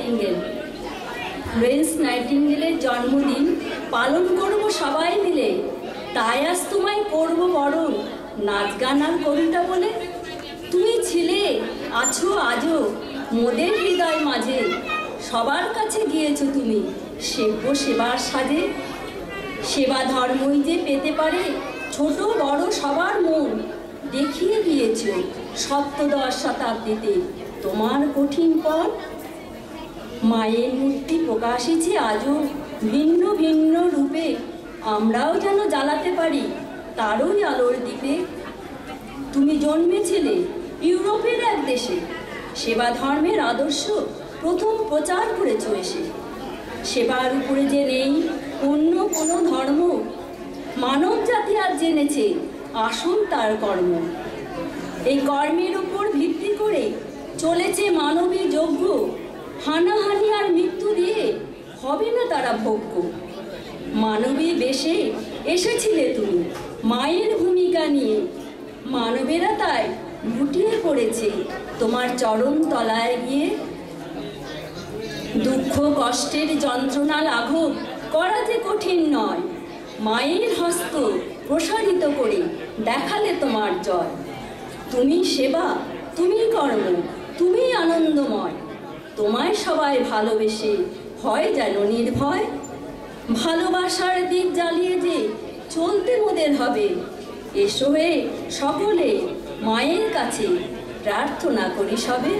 Nightingale. Florence নাইটিঙ্গেলের জন্মদিন পালন করব সবাই মিলে, তাই আজ তোমায় করব বরণ নাচ গান আর কবিতা বলে। তুমি ছিলে, আছো আজও মোদের হৃদয় মাঝে, সবার কাছে গিয়েছো তুমি সেব্য সেবার সাজে। সেবা ধর্মই যে পেতে পারে ছোট বড় সবার মন, দেখিয়ে দিয়েছ সপ্তদশ শতাব্দীতে তোমার কঠিন পথ। মায়ের মূর্তি প্রকাশিছে আজও ভিন্ন ভিন্ন রূপে, আমরাও যেন জ্বালাতে পারি তারই আলোর দ্বীপে। তুমি জন্মেছিলে ইউরোপের এক দেশে, সেবা ধর্মের আদর্শ প্রথম প্রচার করেছ এসে। সেবার উপরে যে নেই অন্য কোনো ধর্ম, মানব জাতি আজ জেনেছে আসল তার কর্ম। এই কর্মের উপর ভিত্তি করে চলেছে মানবী যজ্ঞ, হানাহানি আর মৃত্যু দিয়ে হবে না তারা ভোগ্য। মানবী বেশে এসেছিলে তুমি মায়ের ভূমিকা নিয়ে, মানবেরা তাই লুটিয়ে পড়েছে তোমার চরণ তলায় গিয়ে। দুঃখ কষ্টের যন্ত্রণা লাঘব করা যে কঠিন নয়, মায়ের হস্ত প্রসারিত করে দেখালে তোমার জয়। তুমি সেবা, তুমি কর্ম, তুমি আনন্দময়, তোমায় সবাই ভালোবেসে হয় যেন নির্ভয়। ভালোবাসার দিক জ্বালিয়ে যে চলতে মোদের হবে, এসো হে সকলে মায়ের কাছে প্রার্থনা করি সবে।